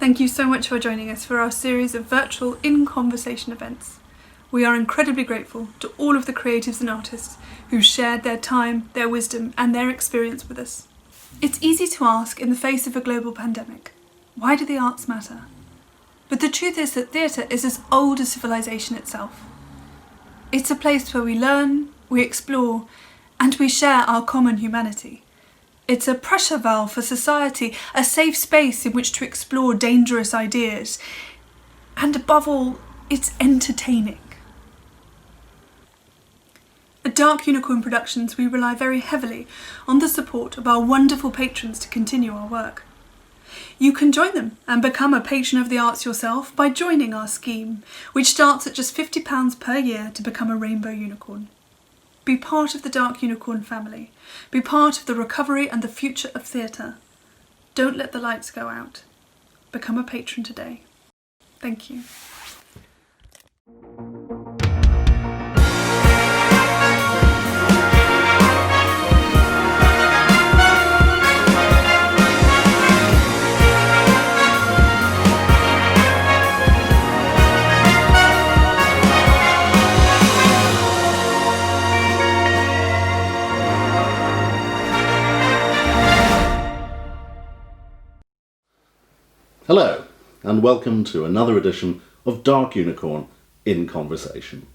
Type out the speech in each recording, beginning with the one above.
Thank you so much for joining us for our series of virtual in-conversation events. We are incredibly grateful to all of the creatives and artists who shared their time, their wisdom and their experience with us. It's easy to ask in the face of a global pandemic, why do the arts matter? But the truth is that theatre is as old as civilization itself. It's a place where we learn, we explore, and we share our common humanity. It's a pressure valve for society, a safe space in which to explore dangerous ideas. And above all, it's entertaining. At Dark Unicorn Productions, we rely very heavily on the support of our wonderful patrons to continue our work. You can join them and become a patron of the arts yourself by joining our scheme, which starts at just £50 per year to become a rainbow unicorn. Be part of the Dark Unicorn family. Be part of the recovery and the future of theatre. Don't let the lights go out. Become a patron today. Thank you. Hello, and welcome to another edition of Dark Unicorn in Conversation.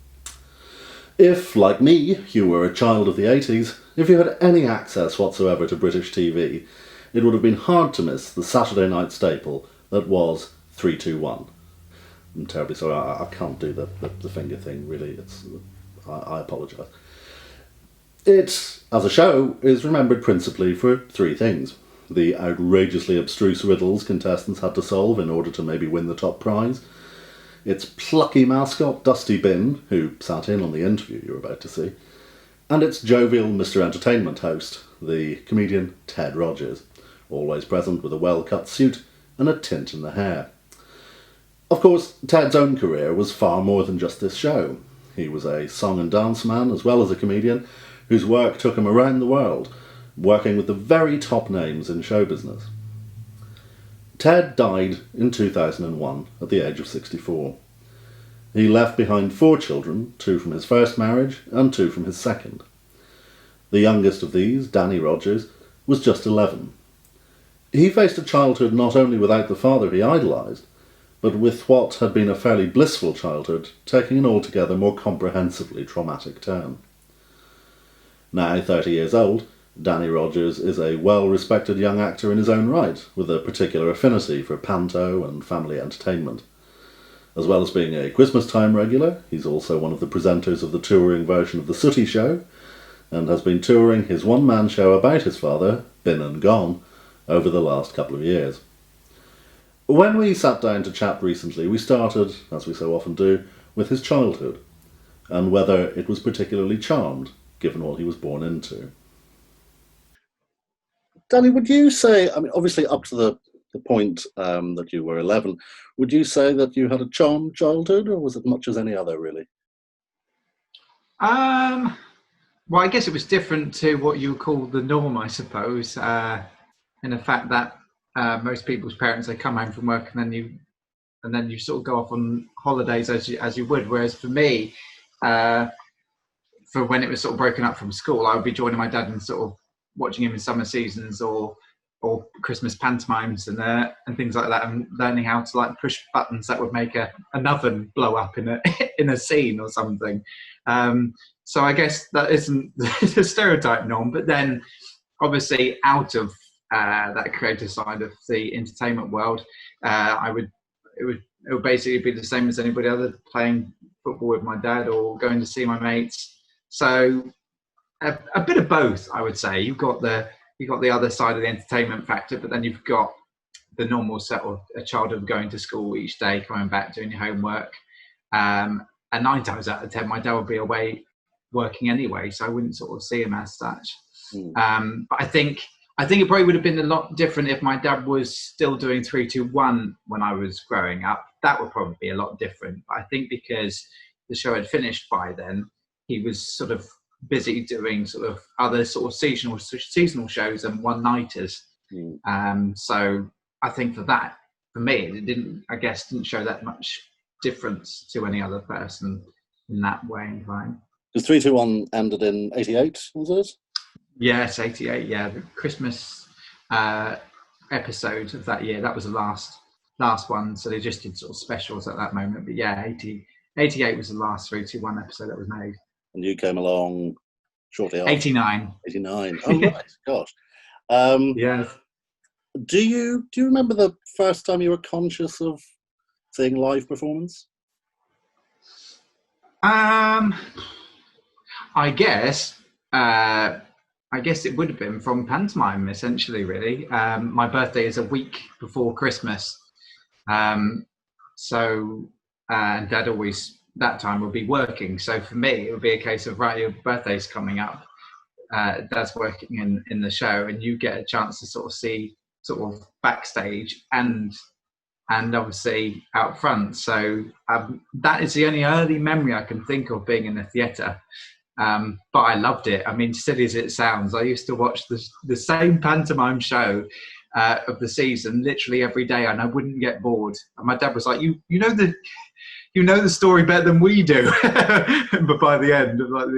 If, like me, you were a child of the 80s, if you had any access whatsoever to British TV, it would have been hard to miss the Saturday night staple that was 3-2-1. I'm terribly sorry, I can't do the finger thing, really. I apologise. It, as a show, is remembered principally for three things. The outrageously abstruse riddles contestants had to solve in order to maybe win the top prize. Its plucky mascot, Dusty Bin, who sat in on the interview you're about to see. And its jovial Mr. Entertainment host, the comedian Ted Rogers, always present with a well-cut suit and a tint in the hair. Of course, Ted's own career was far more than just this show. He was a song and dance man as well as a comedian whose work took him around the world, working with the very top names in show business. Ted died in 2001 at the age of 64. He left behind 4 children, 2 from his first marriage and 2 from his second. The youngest of these, Danny Rogers, was just 11. He faced a childhood not only without the father he idolised, but with what had been a fairly blissful childhood taking an altogether more comprehensively traumatic turn. Now 30 years old, Danny Rogers is a well-respected young actor in his own right, with a particular affinity for Panto and family entertainment. As well as being a Christmas time regular, he's also one of the presenters of the touring version of the Sooty show, and has been touring his one-man show about his father, Been and Gone, over the last couple of years. When we sat down to chat recently, we started, as we so often do, with his childhood, and whether it was particularly charmed, given what he was born into. Danny, would you say, I mean, obviously up to the point that you were 11, would you say that you had a charmed childhood, or was it much as any other, really? Well, I guess it was different to what you would call the norm, I suppose, in the fact that most people's parents, they come home from work and then you sort of go off on holidays as you would. Whereas for me, for when it was sort of broken up from school, I would be joining my dad and sort of watching him in summer seasons or Christmas pantomimes and things like that, and learning how to like push buttons that would make an oven blow up in a scene or something. So I guess that isn't the stereotype norm. But then, obviously, out of that creative side of the entertainment world, it would basically be the same as anybody other, playing football with my dad or going to see my mates. So a bit of both, I would say. You've got the other side of the entertainment factor, but then you've got the normal set of a childhood going to school each day, coming back, doing your homework. And 9 times out of 10, my dad would be away working anyway, so I wouldn't sort of see him as such. But I think it probably would have been a lot different if my dad was still doing 3-2-1 when I was growing up. That would probably be a lot different. But I think because the show had finished by then, he was sort of busy doing sort of other sort of seasonal shows and one-nighters. So I think for for me, it didn't show that much difference to any other person in that way in time. Because 321 ended in 88, was it? Yes, 88. Yeah, the Christmas episode of that year. That was the last one. So they just did sort of specials at that moment. But yeah, 88 was the last 321 episode that was made. And you came along shortly after. 89. 89. Oh right, gosh. Yes. Do you remember the first time you were conscious of seeing live performance? I guess it would have been from pantomime, essentially, really. My birthday is a week before Christmas. And Dad always, that time, would be working. So for me, it would be a case of, right, your birthday's coming up. Dad's working in the show, and you get a chance to sort of see sort of backstage and obviously out front. So that is the only early memory I can think of being in the theatre. But I loved it. I mean, silly as it sounds, I used to watch the same pantomime show of the season literally every day, and I wouldn't get bored. And my dad was like, "You know the story better than we do." But by the end, like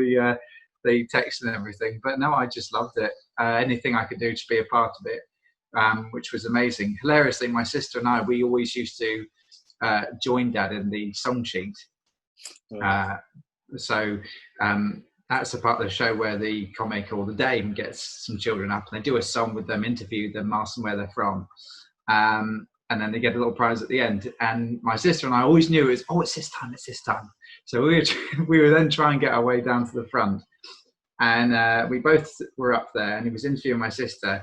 the text and everything. But no, I just loved it. Anything I could do to be a part of it, which was amazing. Hilariously, my sister and I, we always used to join Dad in the song sheet. So that's the part of the show where the comic or the dame gets some children up and they do a song with them, interview them, ask them where they're from. And then they get a little prize at the end. And my sister and I always knew it's this time. So we would then try and get our way down to the front. And we both were up there, and he was interviewing my sister.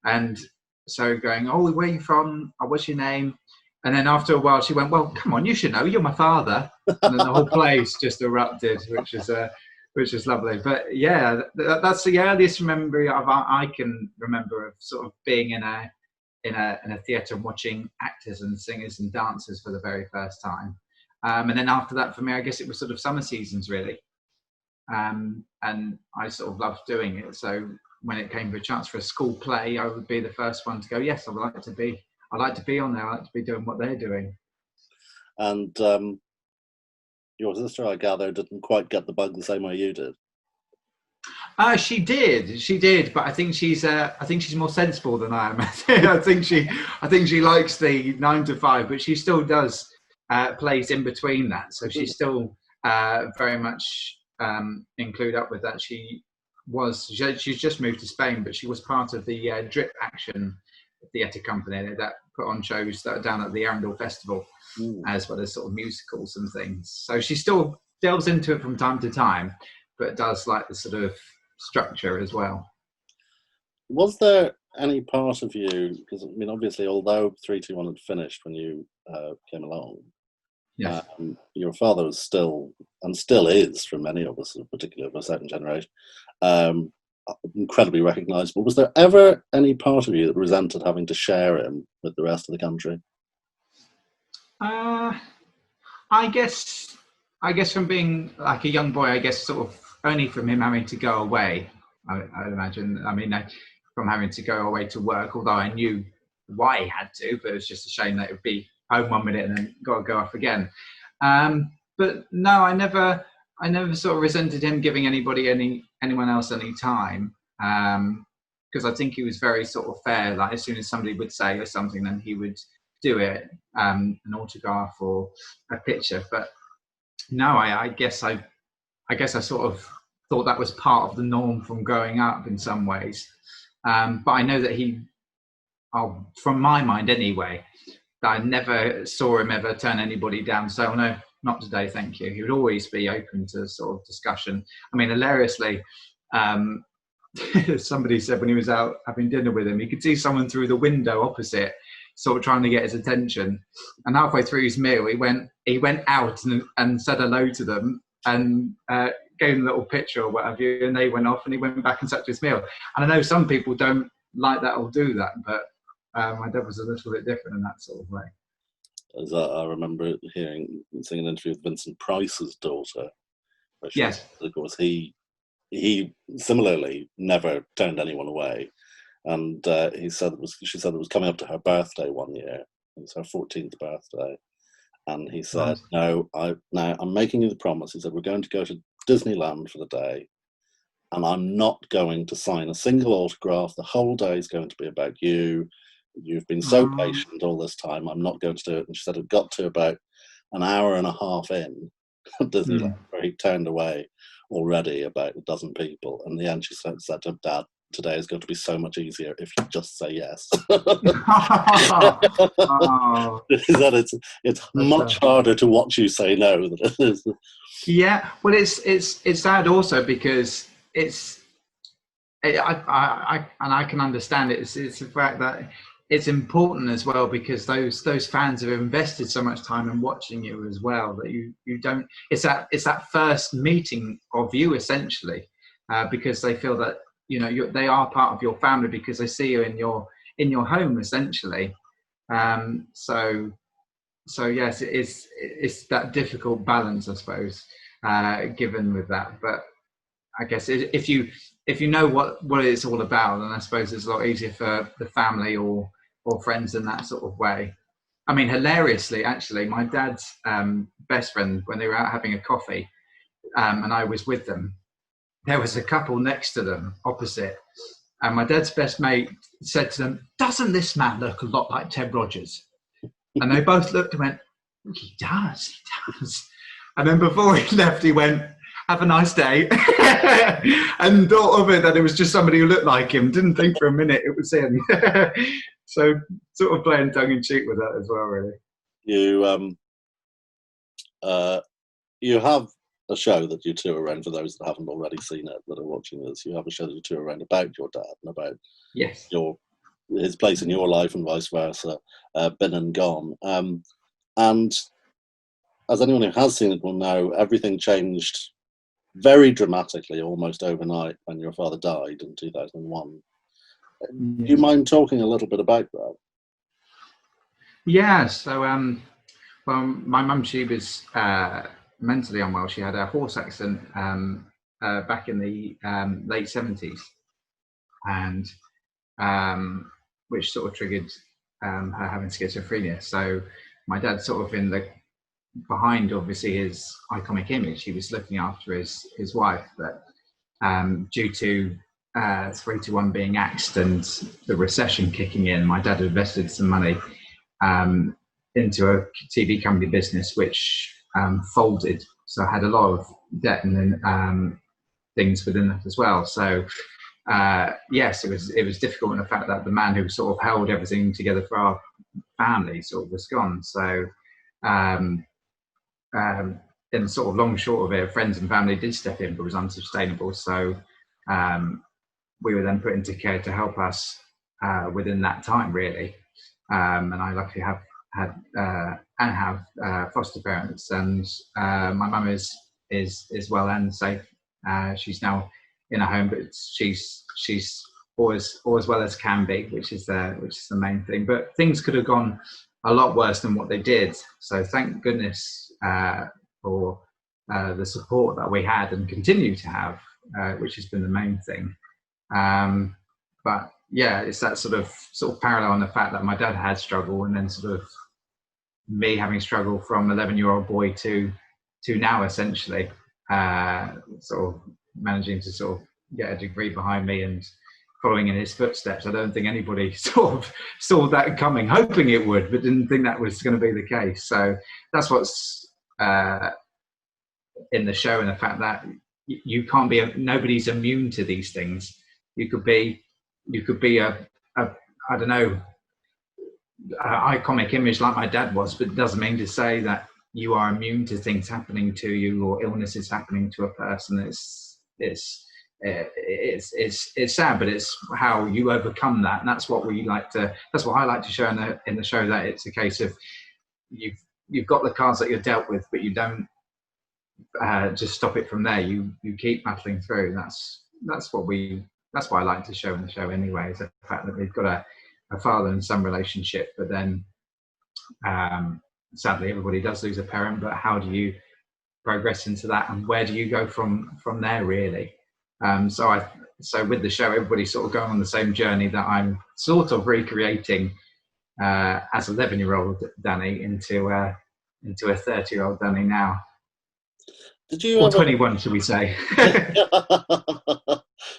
And so going, "Oh, where are you from? Oh, what's your name?" And then after a while she went, "Well, come on, you should know, you're my father." And then the whole place just erupted, which is lovely. But yeah, that's the earliest memory I can remember of sort of being in a theatre and watching actors and singers and dancers for the very first time. And then after that, for me, I guess it was sort of summer seasons, really. And I sort of loved doing it. So when it came for a chance for a school play, I would be the first one to go, yes, I'd like to be on there. I like to be doing what they're doing. And your sister, I gather, didn't quite get the bug the same way you did. She did, but I think she's more sensible than I am. I think she likes the 9 to 5, but she still does plays in between that. So she's still very much include up with that. She's just moved to Spain, but she was part of the Drip Action theatre company that put on shows that are down at the Arundel Festival, as well as sort of musicals and things. So she still delves into it from time to time, but does like the sort of structure as well. Was there any part of you, because I mean, obviously, although 321 had finished when you came along, yes, your father was still, and still is for many of us, particularly of a certain generation, incredibly recognisable. Was there ever any part of you that resented having to share him with the rest of the country? I guess from being like a young boy, I guess sort of only from him having to go away, I'd imagine. I mean, from having to go away to work, although I knew why he had to, but it was just a shame that it would be home 1 minute and then got to go off again. But no, I never sort of resented him giving anyone else any time, because I think he was very sort of fair. Like as soon as somebody would say or something, then he would do it, an autograph or a picture. But no, I guess I sort of thought that was part of the norm from growing up in some ways. But I know that from my mind anyway, that I never saw him ever turn anybody down. So no, not today, thank you. He would always be open to sort of discussion. I mean, hilariously, somebody said when he was out having dinner with him, he could see someone through the window opposite, sort of trying to get his attention. And halfway through his meal, he went out and said hello to them and gave them a little picture or whatever, and they went off and he went back and sat to his meal. And I know some people don't like that or do that, but my dad was a little bit different in that sort of way. As I remember seeing an interview with Vincent Price's daughter. Yes. Of course, he similarly never turned anyone away. And she said it was coming up to her birthday one year. It was her 14th birthday. And he said, no, I'm making you the promise. He said, we're going to go to Disneyland for the day, and I'm not going to sign a single autograph. The whole day is going to be about you. You've been so patient all this time. I'm not going to do it. And she said it got to about an hour and a half in Disneyland, where he turned away already about a dozen people. And in the end, she said to him, Dad, today is going to be so much easier if you just say yes. He said it's much harder to watch you say no than it is. Yeah, well, it's sad also because I can understand it. It's the fact that it's important as well, because those fans have invested so much time in watching you as well, that you don't. It's that first meeting of you essentially, because they feel that they are part of your family, because they see you in your home essentially. So yes, it's that difficult balance, I suppose, given with that. But I guess if you know what it's all about, then I suppose it's a lot easier for the family or friends in that sort of way. I mean, hilariously, actually, my dad's best friend, when they were out having a coffee, and I was with them, there was a couple next to them, opposite, and my dad's best mate said to them, "Doesn't this man look a lot like Ted Rogers?" And they both looked and went, he does. And then before he left, he went, "Have a nice day." And thought of it that it was just somebody who looked like him. Didn't think for a minute it was him. So sort of playing tongue in cheek with that as well, really. You have a show that you two are around, for those that haven't already seen it, that are watching this. You have a show that you two are around about your dad and about his place in your life and vice versa, Been and Gone. And as anyone who has seen it will know, everything changed very dramatically, almost overnight, when your father died in 2001. Do you mind talking a little bit about that? Yeah, so well, my mum, she was mentally unwell. She had a horse accident back in the late 70s, and which sort of triggered her having schizophrenia. So my dad sort of behind obviously his iconic image, he was looking after his wife, but due to 3-1 being axed and the recession kicking in, my dad invested some money into a TV company business which folded, so I had a lot of debt and then things within that as well. So yes, it was difficult in the fact that the man who sort of held everything together for our family sort of was gone. So in sort of long short of it, friends and family did step in, but it was unsustainable. So we were then put into care to help us within that time, really. And I luckily have had and have foster parents, and my mum is well and safe. She's now in a home, but she's always well as can be, which is the main thing. But things could have gone a lot worse than what they did. So thank goodness for the support that we had and continue to have, which has been the main thing. But yeah, it's that sort of parallel on the fact that my dad had struggle, and then sort of me having struggle from 11-year-old boy to now, essentially, sort of managing to sort of get a degree behind me and following in his footsteps. I don't think anybody sort of saw that coming, hoping it would, but didn't think that was going to be the case. So that's what's in the show, and the fact that you can't be nobody's immune to these things. You could be a I don't know, iconic image like my dad was, but it doesn't mean to say that you are immune to things happening to you or illnesses happening to a person. It's sad, but it's how you overcome that, and that's what I like to show in the show, that it's a case of you've got the cards that you're dealt with, but you don't just stop it from there. You keep battling through. That's what I like to show in the show anyway, is the fact that we've got a father and son relationship, but then sadly everybody does lose a parent, but how do you progress into that, and where do you go from there, really? So with the show, everybody's sort of going on the same journey that I'm sort of recreating as 11-year-old Danny into a 30-year-old Danny now. Did you Or ever 21, should we say?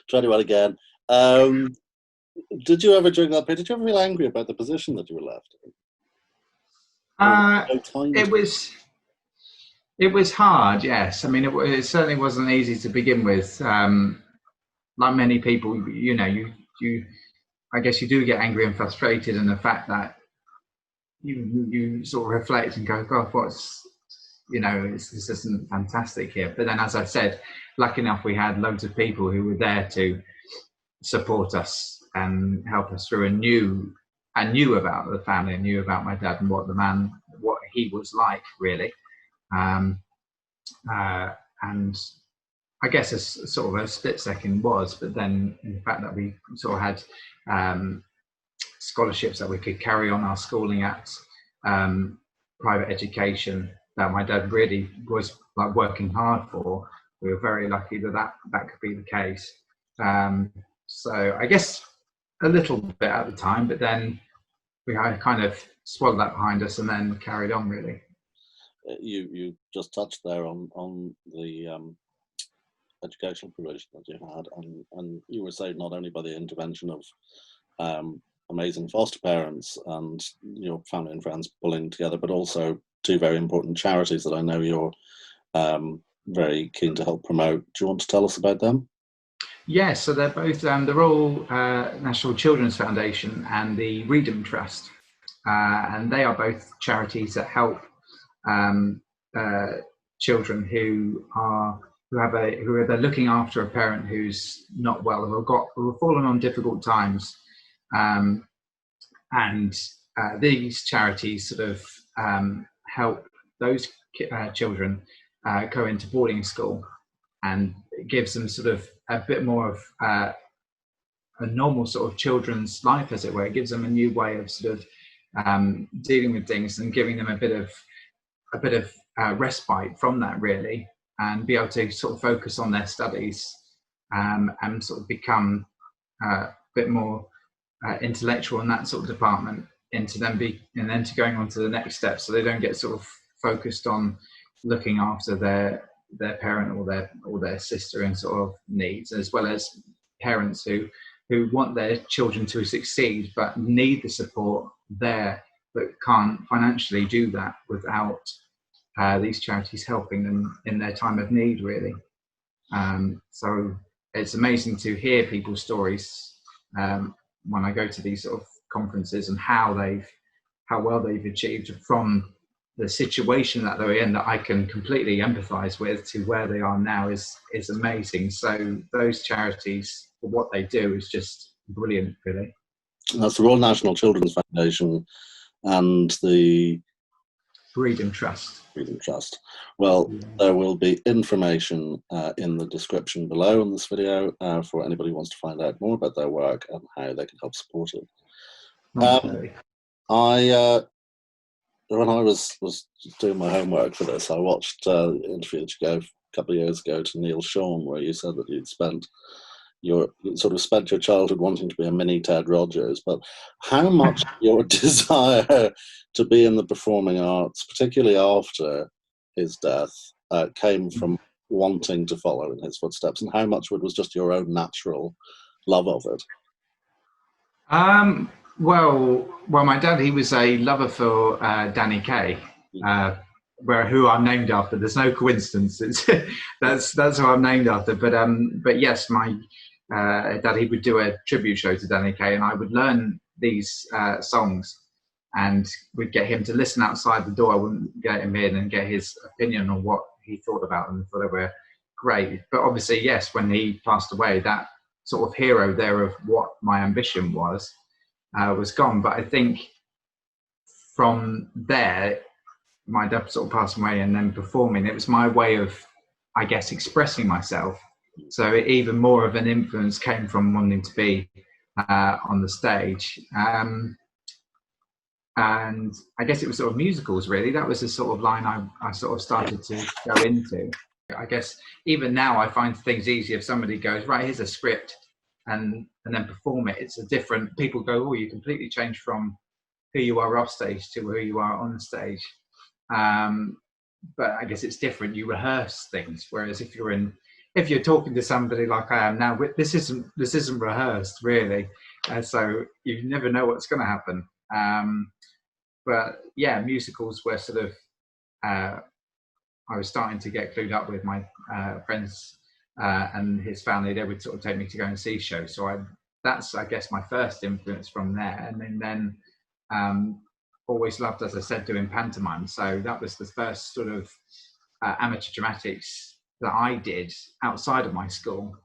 21 again? Did you ever during that period? Did you ever feel angry about the position that you were left in? It was hard, yes. I mean, it certainly wasn't easy to begin with. Like many people, you know, you I guess you do get angry and frustrated, and the fact that you sort of reflect and go, God, this isn't fantastic here. But then, as I said, lucky enough, we had loads of people who were there to support us and help us through, and knew about the family, and knew about my dad and what he was like, really. And I guess a sort of a split second was, but then in the fact that we sort of had scholarships that we could carry on our schooling at, private education that my dad really was like working hard for. We were very lucky that could be the case. So I guess a little bit at the time, but then we had kind of swallowed that behind us and then carried on, really. You just touched there on the educational provision that you had, and you were saved not only by the intervention of amazing foster parents and your family and friends pulling together, but also two very important charities that I know you're very keen to help promote. Do you want to tell us about them? Yes, so they're both the Royal National Children's Foundation and the Reedham Trust, and they are both charities that help children who are looking after a parent who's not well, who have fallen on difficult times, and these charities sort of help those children go into boarding school, and it gives them sort of a bit more of a normal sort of children's life, as it were. It gives them a new way of sort of dealing with things and giving them a bit of respite from that, really, and be able to sort of focus on their studies and sort of become a bit more intellectual in that sort of department, and then to going on to the next step, so they don't get sort of focused on looking after their parent or their sister and sort of needs, as well as parents who want their children to succeed but need the support there, but can't financially do that without these charities helping them in their time of need, really. So it's amazing to hear people's stories when I go to these sort of conferences, and how well they've achieved from the situation that they're in, that I can completely empathise with, to where they are now is amazing. So those charities, for what they do, is just brilliant, really. That's the Royal National Children's Foundation and the Reedham Trust. Well, there will be information in the description below in this video for anybody who wants to find out more about their work and how they can help support it. When I was doing my homework for this, I watched the interview that you gave a couple of years ago to Neil Sean, where you said that you'd spent your childhood wanting to be a mini Ted Rogers, but how much your desire to be in the performing arts, particularly after his death, came from wanting to follow in his footsteps, and how much of it was just your own natural love of it? Well, my dad, he was a lover for Danny Kaye, who I'm named after. There's no coincidence. That's who I'm named after. But yes, my dad, he would do a tribute show to Danny Kaye, and I would learn these songs, and we'd get him to listen outside the door. I wouldn't get him in and get his opinion on what he thought about them. Thought they were great. But obviously, yes, when he passed away, that sort of hero there of what my ambition was gone. But I think from there, my dad sort of passing away, and then performing, it was my way of, I guess, expressing myself. So even more of an influence came from wanting to be on the stage. And I guess it was sort of musicals, really. That was the sort of line I sort of started to go into. I guess even now I find things easy if somebody goes, right, here's a script, and then perform it. It's a different, people go, oh, you completely changed from who you are off stage to who you are on stage. But I guess it's different. You rehearse things, whereas if you're talking to somebody like I am now, this isn't rehearsed really, so you never know what's going to happen. But yeah, musicals were sort of I was starting to get clued up with my friends and his family. They would sort of take me to go and see shows. So that's I guess my first influence from there, and then always loved, as I said, doing pantomime. So that was the first sort of amateur dramatics that I did outside of my school.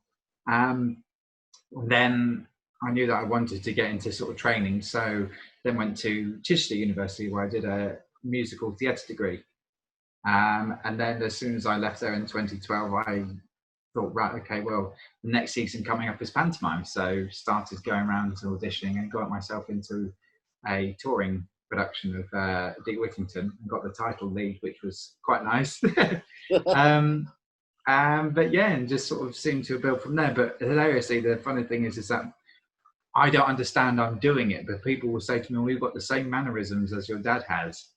Then I knew that I wanted to get into sort of training, so then went to Chichester University where I did a musical theatre degree. And then as soon as I left there in 2012, I thought, right, okay, well, the next season coming up is pantomime. So started going around auditioning and got myself into a touring production of Dick Whittington and got the title lead, which was quite nice. But yeah, and just sort of seemed to build from there. But hilariously, the funny thing is that I don't understand I'm doing it, but people will say to me, well, we've got the same mannerisms as your dad has.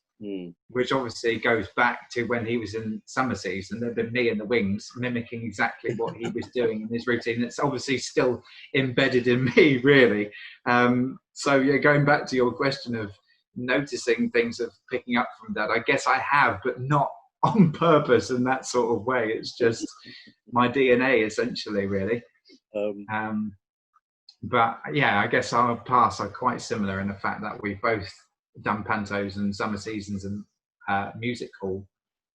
Which obviously goes back to when he was in summer season. There'd been me in the wings mimicking exactly what he was doing in his routine. It's obviously still embedded in me, really. So yeah, going back to your question of noticing things, of picking up from that, I guess I have, but not on purpose in that sort of way. It's just my DNA, essentially, really. But yeah, I guess our paths are quite similar in the fact that we've both done pantos and summer seasons and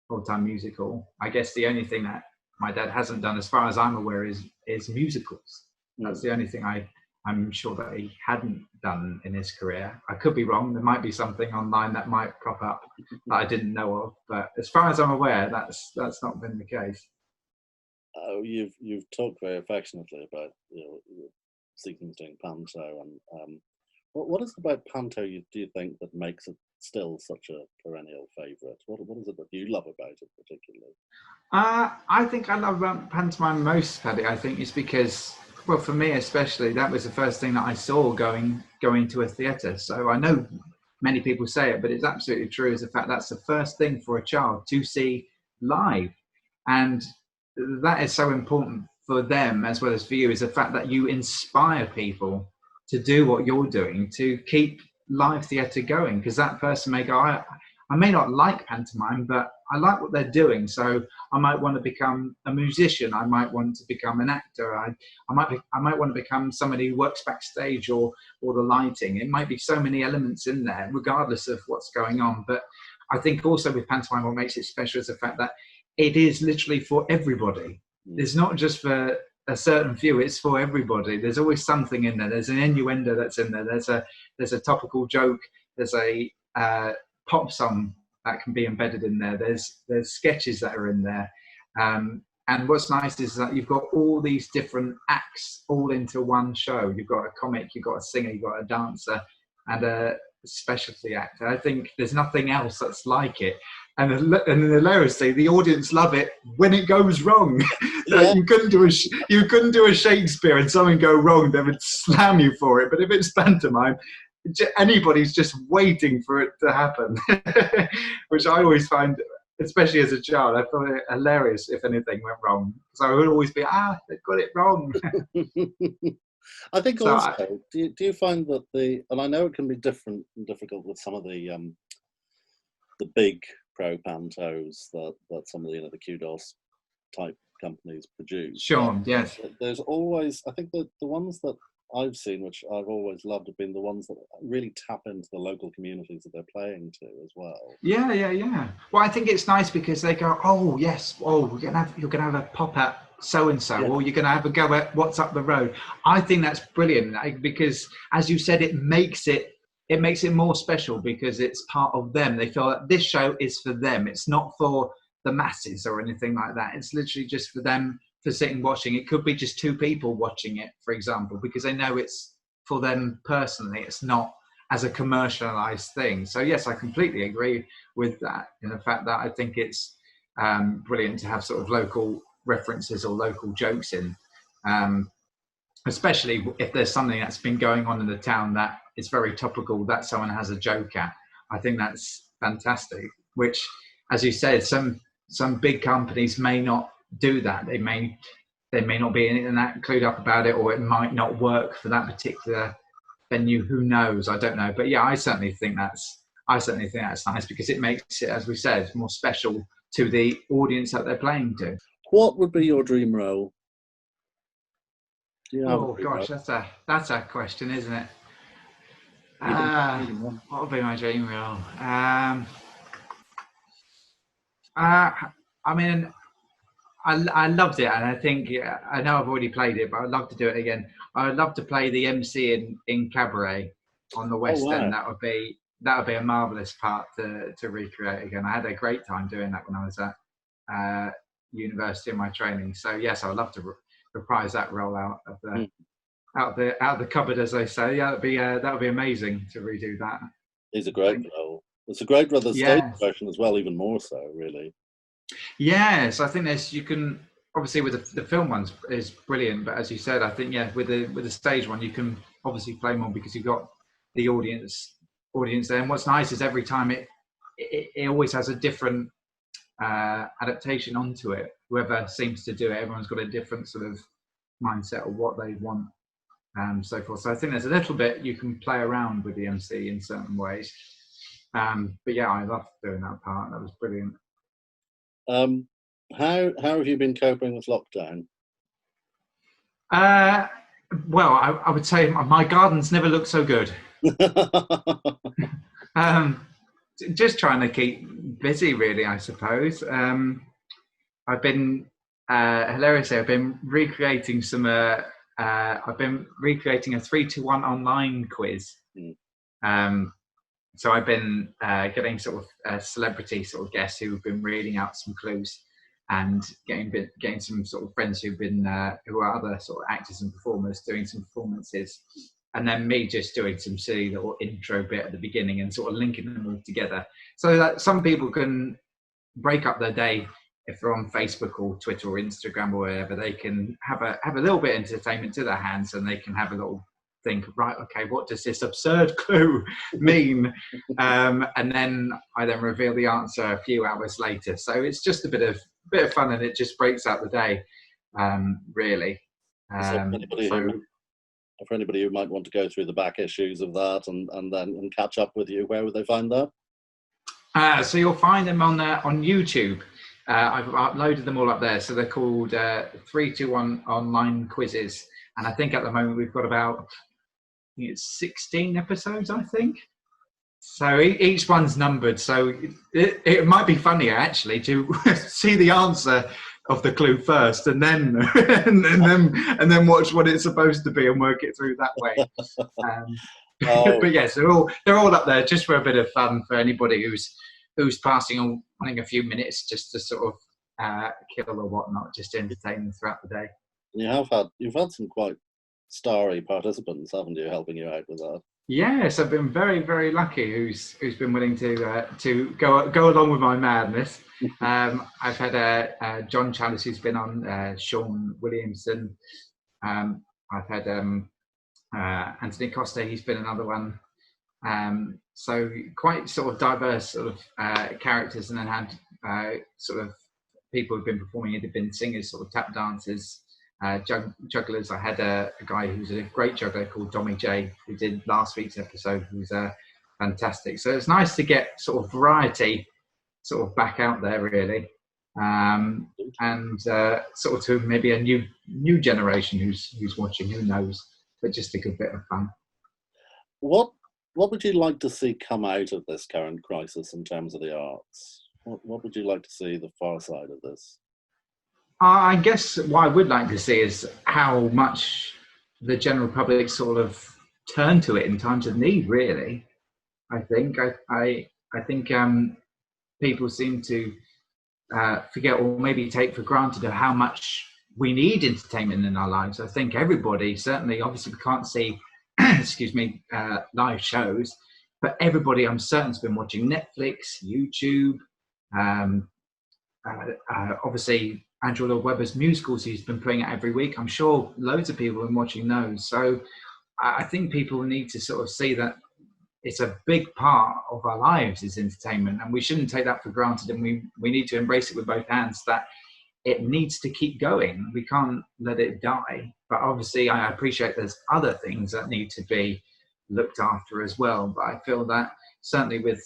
full-time musical. I guess the only thing that my dad hasn't done, as far as I'm aware, is musicals. That's the only thing I'm sure that he hadn't done in his career. I could be wrong. There might be something online that might crop up that I didn't know of, but as far as I'm aware, that's not been the case. You've talked very affectionately about seeking doing panto, and what is it about panto do you think that makes it still such a perennial favourite? What is it that you love about it particularly? I think I love pantomime most, Paddy. I think it's because, well, for me especially, that was the first thing that I saw going to a theatre. So I know many people say it, but it's absolutely true, is the fact that's the first thing for a child to see live. And that is so important for them as well as for you, is the fact that you inspire people to do what you're doing, to keep live theatre going, because that person may go, I may not like pantomime, but I like what they're doing, so I might want to become a musician, I might want to become an actor, I might want to become somebody who works backstage or the lighting. It might be so many elements in there, regardless of what's going on. But I think also with pantomime, what makes it special is the fact that it is literally for everybody. It's not just for a certain few, it's for everybody. There's always something in there. There's an innuendo that's in there. There's a topical joke. There's a pop song that can be embedded in there. There's sketches that are in there. And what's nice is that you've got all these different acts all into one show. You've got a comic, you've got a singer, you've got a dancer, and a specialty actor. I think there's nothing else that's like it. And hilariously, the audience love it when it goes wrong. Yeah. You couldn't do a Shakespeare and something go wrong, they would slam you for it. But if it's pantomime, anybody's just waiting for it to happen, which I always find, especially as a child, I thought it hilarious if anything went wrong. So I would always be, they've got it wrong. I think so also, do you find that and I know it can be different and difficult with some of the big pro pantos that some of the the kudos type companies produce. Sure, yes. There's always, I think that the ones that I've seen, which I've always loved, have been the ones that really tap into the local communities that they're playing to as well. Yeah. Well, I think it's nice because they go, oh yes, you're gonna have a pop at so and so, or you're gonna have a go at what's up the road. I think that's brilliant because, as you said, it makes it more special because it's part of them. They feel that this show is for them. It's not for the masses or anything like that. It's literally just for them to sit and watching. It could be just two people watching it, for example, because they know it's for them personally. It's not as a commercialized thing. So yes, I completely agree with that. In the fact that I think it's brilliant to have sort of local references or local jokes in. especially if there's something that's been going on in the town that is very topical that someone has a joke at. I think that's fantastic. Which, as you said, some big companies may not do that. They may not be in that clued up about it, or it might not work for that particular venue. Who knows? I don't know. But yeah, I certainly think that's nice, because it makes it, as we said, more special to the audience that they're playing to. What would be your dream role? Oh gosh, that's a question, isn't it? What would be my dream role? I mean, I loved it, and I think, I know I've already played it, but I'd love to do it again. I would love to play the MC in Cabaret on the West End. That would be a marvelous part to recreate again. I had a great time doing that when I was at university in my training. So yes, I would love to reprise that role out of the cupboard, as they say. Yeah, that would be amazing to redo that. It's a great role. It's a great role. The stage version as well, even more so, really. Yes, I think you can, obviously with the film ones is brilliant, but as you said, I think with the stage one you can obviously play more because you've got the audience there. And what's nice is every time it always has a different adaptation onto it. Whoever seems to do it, everyone's got a different sort of mindset of what they want, so forth. So I think there's a little bit you can play around with the MC in certain ways. But yeah, I loved doing that part. That was brilliant. How have you been coping with lockdown? Well, I would say my garden's never looked so good. Just trying to keep busy, really, I suppose. I've been hilariously, I've been recreating I've been recreating a 3-to-1 online quiz. So I've been getting sort of celebrity sort of guests who've been reading out some clues, and getting some sort of friends who are other sort of actors and performers doing some performances, and then me just doing some silly little intro bit at the beginning and sort of linking them all together, so that some people can break up their day. If they're on Facebook or Twitter or Instagram or wherever, they can have a little bit of entertainment to their hands, and they can have a little think, right, okay, what does this absurd clue mean? And then I reveal the answer a few hours later. So it's just a bit of fun, and it just breaks out the day, really. For anybody who might want to go through the back issues of that and catch up with you, where would they find that? So you'll find them on YouTube. I've uploaded them all up there. So they're called 3-to-1 online quizzes, and I think at the moment we've got about 16 episodes, I think. So each one's numbered. So it might be funnier actually to see the answer of the clue first, and then and then watch what it's supposed to be and work it through that way. But yes, they're all up there just for a bit of fun for anybody who's passing on wanting a few minutes just to sort of kill or whatnot, just to entertain them throughout the day. You've had some quite starry participants, haven't you, helping you out with that? Yes, I've been very, very lucky who's been willing to go along with my madness. I've had John Chalice, who's been on, Sean Williamson. I've had Anthony Costa, he's been another one. So quite sort of diverse sort of characters, and then had sort of people who've been performing. They've been singers, sort of tap dancers, jugglers. I had a guy who's a great juggler called Dommy J, who did last week's episode, who's fantastic. So it's nice to get sort of variety sort of back out there, really, and sort of to maybe a new generation who's watching, who knows, but just a good bit of fun. What would you like to see come out of this current crisis in terms of the arts? What would you like to see the far side of this? I guess what I would like to see is how much the general public sort of turn to it in times of need, really. I think people seem to forget, or maybe take for granted, of how much we need entertainment in our lives. I think everybody, certainly, obviously we can't see live shows, but everybody, I'm certain, has been watching Netflix, YouTube, obviously Andrew Lloyd Webber's musicals he's been putting out every week. I'm sure loads of people have been watching those. So I think people need to sort of see that it's a big part of our lives is entertainment, and we shouldn't take that for granted, and we need to embrace it with both hands, that it needs to keep going. We can't let it die. But obviously I appreciate there's other things that need to be looked after as well. But I feel that certainly with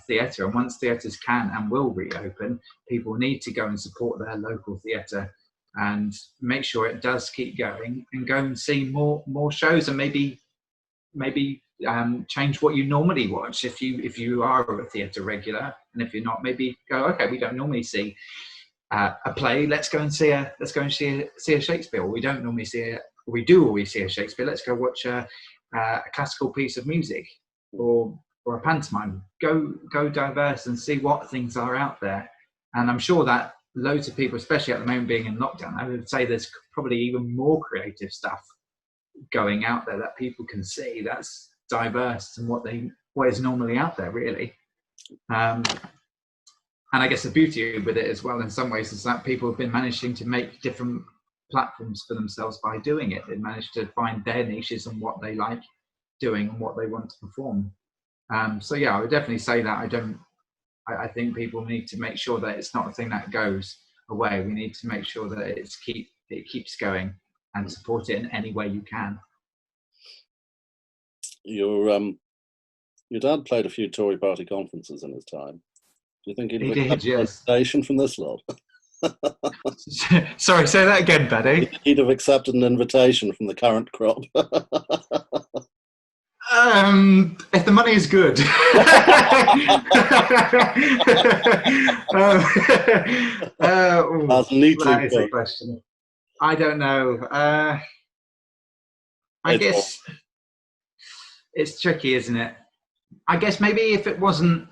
theatre, and once theatres can and will reopen, people need to go and support their local theatre and make sure it does keep going, and go and see more shows, and maybe change what you normally watch if you are a theatre regular, and if you're not, maybe go, okay, we don't normally see a play, let's go and see a Shakespeare. Or we don't normally we do always see a Shakespeare, let's go watch a classical piece of music, or a pantomime. Go diverse and see what things are out there. And I'm sure that loads of people, especially at the moment being in lockdown, I would say there's probably even more creative stuff going out there that people can see that's diverse and what is normally out there, really. And I guess the beauty with it as well in some ways is that people have been managing to make different platforms for themselves by doing it. They've managed to find their niches and what they like doing and what they want to perform. So yeah, I would definitely say that I think people need to make sure that it's not a thing that goes away. We need to make sure that it keeps going, and support it in any way you can. Your dad played a few Tory party conferences in his time. Do you think he'd have accepted an invitation from this lot? Sorry, say that again, Paddy. He'd have accepted an invitation from the current crop. If the money is good. That's neatly that is a question. I don't know. I guess it's tricky, isn't it? I guess maybe if it wasn't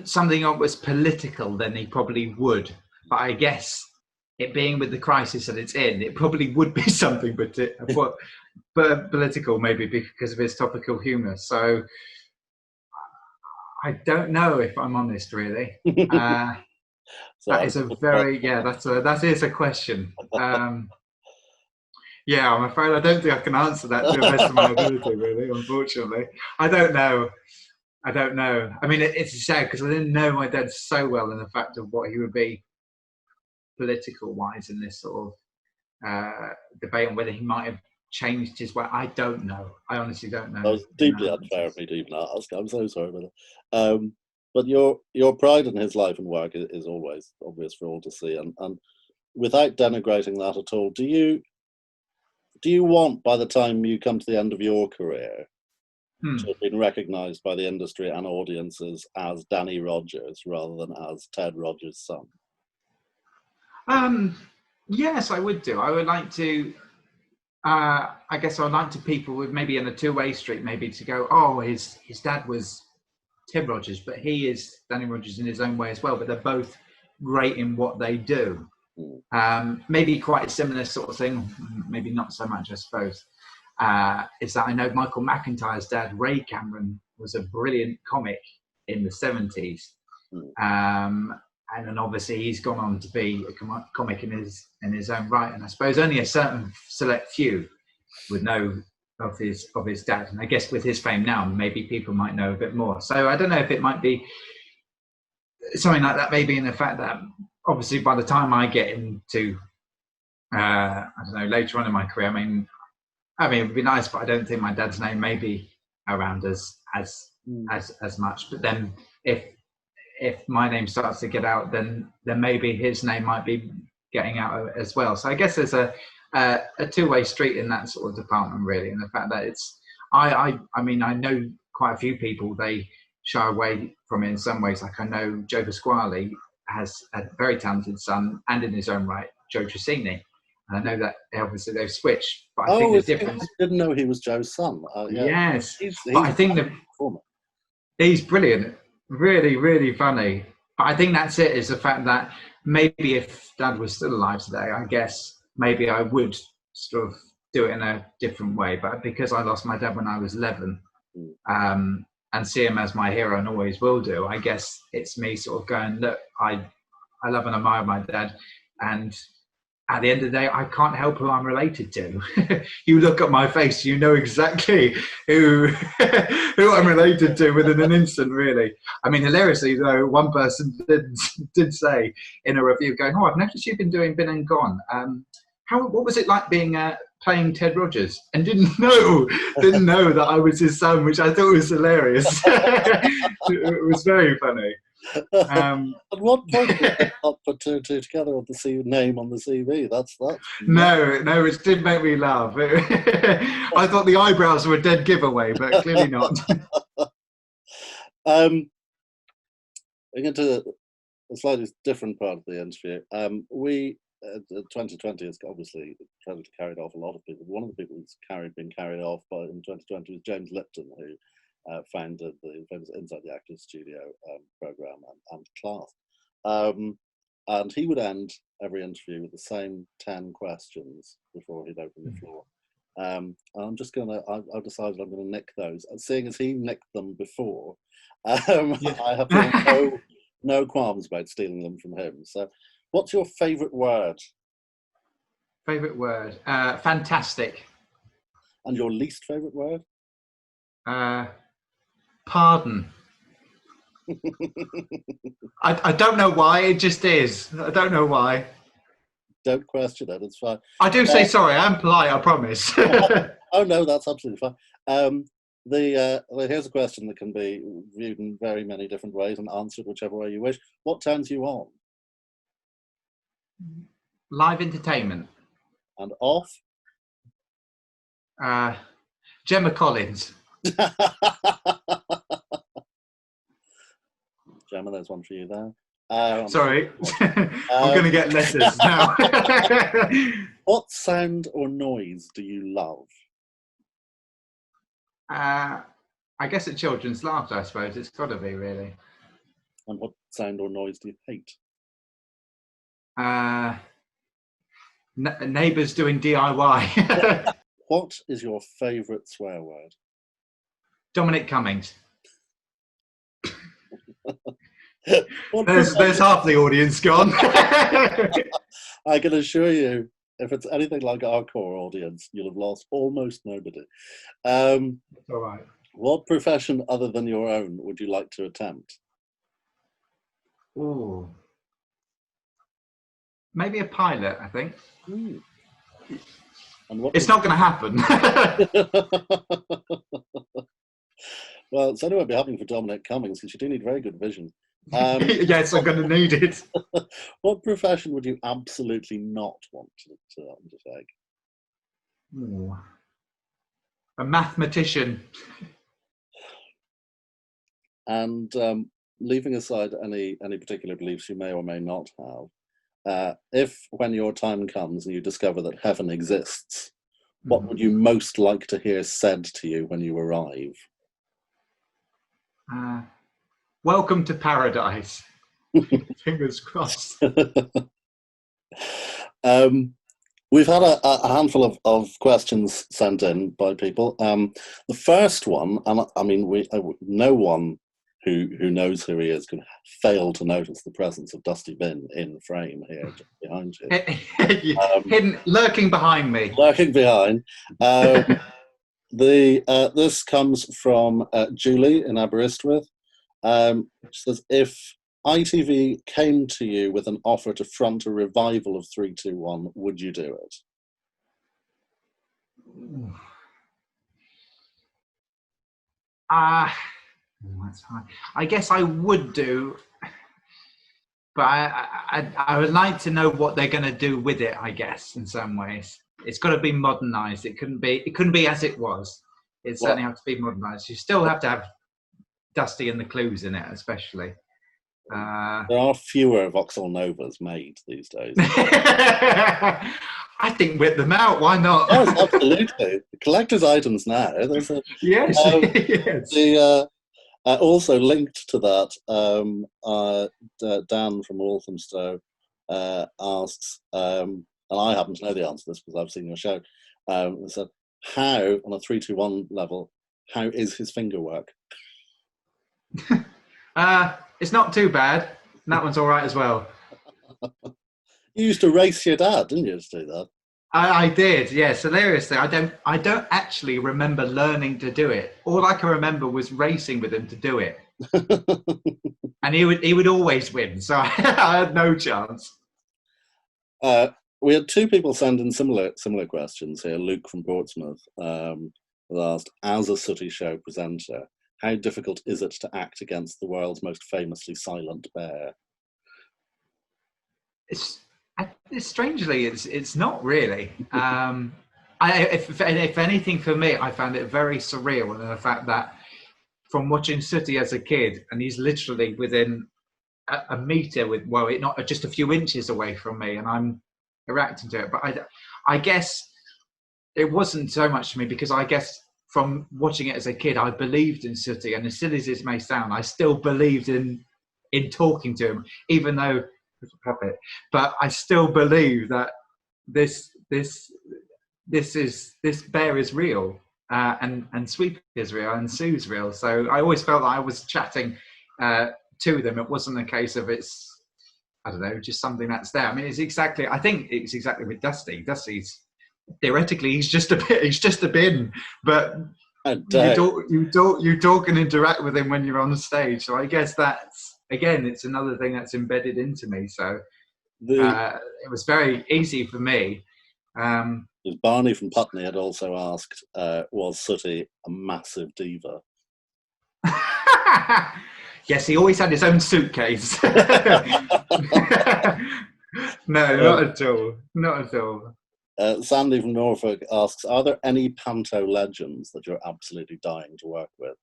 something that was political, then he probably would. But I guess it being with the crisis that it's in, it probably would be something but political, maybe because of his topical humour. So I don't know, if I'm honest, really. That is a very that is a question. Yeah, I'm afraid I don't think I can answer that to the best of my ability, really, unfortunately. I don't know. I mean, it's sad because I didn't know my dad so well in the fact of what he would be political-wise in this sort of debate, on whether he might have changed his way. I don't know. I honestly don't know. That was deeply unfair of me to even ask. I'm so sorry about it. But your pride in his life and work is always obvious for all to see. And without denigrating that at all, do you want, by the time you come to the end of your career, to have been recognised by the industry and audiences as Danny Rogers rather than as Ted Rogers' son? Yes, I would do. I would like to. I guess I would like to people with maybe in a two-way street, maybe to go, oh, his dad was Tim Rogers, but he is Danny Rogers in his own way as well. But they're both great in what they do. Maybe quite a similar sort of thing, maybe not so much, I suppose, is that I know Michael McIntyre's dad, Ray Cameron, was a brilliant comic in the 70s. And then obviously he's gone on to be a comic in his own right. And I suppose only a certain select few would know of his dad. And I guess with his fame now, maybe people might know a bit more. So I don't know if it might be something like that, maybe in the fact that obviously by the time I get into, I don't know, later on in my career, I mean, it would be nice, but I don't think my dad's name may be around as much. But then if my name starts to get out, then maybe his name might be getting out as well. So I guess there's a two-way street in that sort of department, really. And the fact that it's, I mean, I know quite a few people, they shy away from it in some ways. Like I know Joe Pasquale has a very talented son, and in his own right, Joe Trissini. And I know that obviously they've switched, but I think the difference. I didn't know he was Joe's son. Yeah. Yes, but I think he's brilliant, really, really funny. But I think that's it, is the fact that maybe if Dad was still alive today, I guess maybe I would sort of do it in a different way. But because I lost my dad when I was 11, and see him as my hero and always will do, I guess it's me sort of going, look, I I love and admire my dad, and at the end of the day, I can't help who I'm related to. You look at my face, you know exactly who I'm related to within an instant, really. I mean, hilariously, though, one person did say in a review, going, "Oh, I've noticed you've been doing Been and Gone. What was it like being playing Ted Rogers?" And didn't know that I was his son, which I thought was hilarious. It was very funny. At what point did you not put two and two together on the name on the CV? That's no, it did make me laugh. I thought the eyebrows were a dead giveaway, but clearly not. We're going to a slightly different part of the interview. 2020 has obviously tragically carried off a lot of people. One of the people who's been carried off in 2020 was James Lipton, who founded the famous Inside the Actors Studio program and class. And he would end every interview with the same 10 questions before he'd open the floor. And I've decided I'm going to nick those. And seeing as he nicked them before, I have no qualms about stealing them from him. So, what's your favourite word? Favourite word? Fantastic. And your least favourite word? Pardon. I don't know why, it just is. I don't know why. Don't question it, it's fine. I do say sorry, I'm polite, I promise. Oh no, that's absolutely fine. Here's a question that can be viewed in very many different ways and answered whichever way you wish. What turns you on? Live entertainment. And off? Gemma Collins. Gemma, there's one for you there. Sorry, I'm going to get letters now. What sound or noise do you love? I guess at children's laughter, I suppose. It's got to be, really. And what sound or noise do you hate? Neighbours doing DIY. What is your favourite swear word? Dominic Cummings. There's half the audience gone. I can assure you, if it's anything like our core audience, you'll have lost almost nobody. All right. What profession other than your own would you like to attempt? Ooh. Maybe a pilot, I think. And it's not going to happen. Well, it certainly won't be happening for Dominic Cummings, because you do need very good vision. Yes, I'm going to need it. What profession would you absolutely not want to undertake? Ooh. A mathematician. And leaving aside any particular beliefs you may or may not have, if when your time comes and you discover that heaven exists, what would you most like to hear said to you when you arrive? Welcome to paradise. Fingers crossed. We've had a handful of questions sent in by people. The first one, and I mean, no one who knows who he is can fail to notice the presence of Dusty Bin in frame here just behind you. Hidden, lurking behind me. Lurking behind. This comes from Julie in Aberystwyth. She says, if ITV came to you with an offer to front a revival of 321, would you do it? That's hard. I guess I would do, but I would like to know what they're going to do with it. I guess in some ways it's got to be modernised. It couldn't be as it was. It certainly has to be modernised. You still have to have Dusty and the clues in it, especially. There are fewer Vauxhall Novas made these days. I think whip them out. Why not? Yes, absolutely. Collector's items now. Yes. Yes. Also linked to that, Dan from Walthamstow asks, and I happen to know the answer to this because I've seen your show. He said, how, on a 3-2-1 level, how is his finger work? It's not too bad. That one's all right as well. You used to race your dad, didn't you, to do that? I did, yes. Hilariously, I don't actually remember learning to do it. All I can remember was racing with him to do it, and he would always win. So I had no chance. We had two people send in similar questions here. Luke from Portsmouth asked, as a Sooty show presenter, how difficult is it to act against the world's most famously silent bear? Strangely, it's not really. If anything, for me, I found it very surreal, and the fact that from watching Sooty as a kid, and he's literally within a meter not just a few inches away from me, and I'm reacting to it. But I guess it wasn't so much to me, because I guess from watching it as a kid, I believed in Sooty, and as silly as it may sound, I still believed in talking to him, even though it's a puppet. But I still believe that this bear is real, and Sweep is real, and Sue's real. So I always felt that I was chatting to them. It wasn't a case of I don't know, just something that's there. I mean, I think it's exactly with Dusty. Dusty's theoretically he's just a bin, but you talk and interact with him when you're on the stage. So I guess that's, again, it's another thing that's embedded into me. So it was very easy for me. Barney from Putney had also asked, was Sooty a massive diva? Yes, he always had his own suitcase. No, not at all. Not at all. Sandy from Norfolk asks, are there any Panto legends that you're absolutely dying to work with?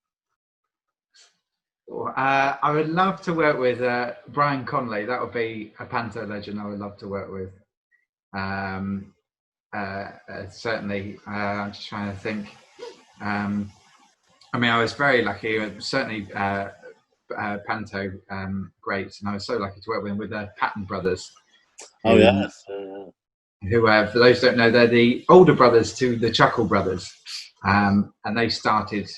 I would love to work with Brian Conley. That would be a Panto legend I would love to work with. Certainly. I'm just trying to think. I mean, I was very lucky. Certainly Panto greats, and I was so lucky to work with the Patton brothers. Oh, yes. Who, for those who don't know, they're the older brothers to the Chuckle brothers, and they started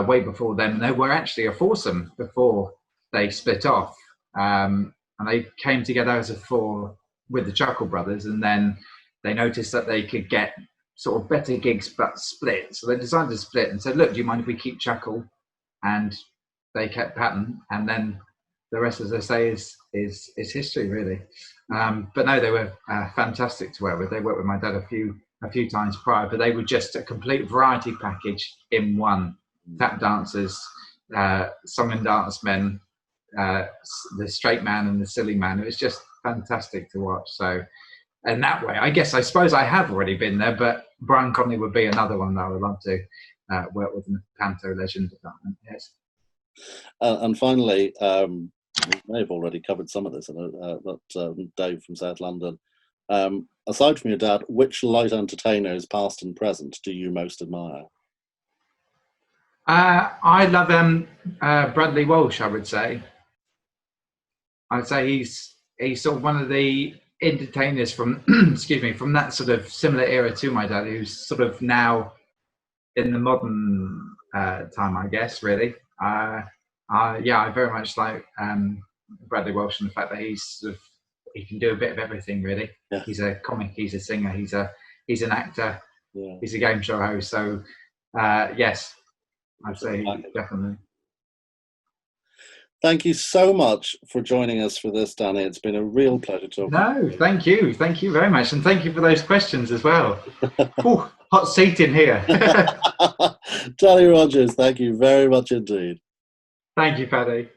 way before them. They were actually a foursome before they split off, and they came together as a four with the Chuckle brothers, and then they noticed that they could get sort of better gigs but split. So they decided to split and said, look, do you mind if we keep Chuckle? And they kept Patton, and then the rest, as I say, is history, really. But no, they were fantastic to work with. They worked with my dad a few times prior, but they were just a complete variety package in one. Tap dancers, song and dance men, the straight man and the silly man. It was just fantastic to watch. So, and that way, I suppose I have already been there, but Brian Conley would be another one that I would love to work with in the Panto legend department. Yes. And finally, we may have already covered some of this, but Dave from South London. Aside from your dad, which light entertainers, past and present, do you most admire? I love Bradley Walsh, I would say. I'd say he's sort of one of the entertainers from from that sort of similar era to my dad, who's sort of now in the modern time, I guess, really. I very much like Bradley Walsh, and the fact that he can do a bit of everything, really. Yeah. He's a comic, he's a singer, he's an actor, he's a game show host. So yes, I'd say definitely. Thank you so much for joining us for this, Danny. It's been a real pleasure talking. No, thank you very much, and thank you for those questions as well. Ooh, hot seat in here. Danny Rogers, thank you very much indeed. Thank you, Paddy.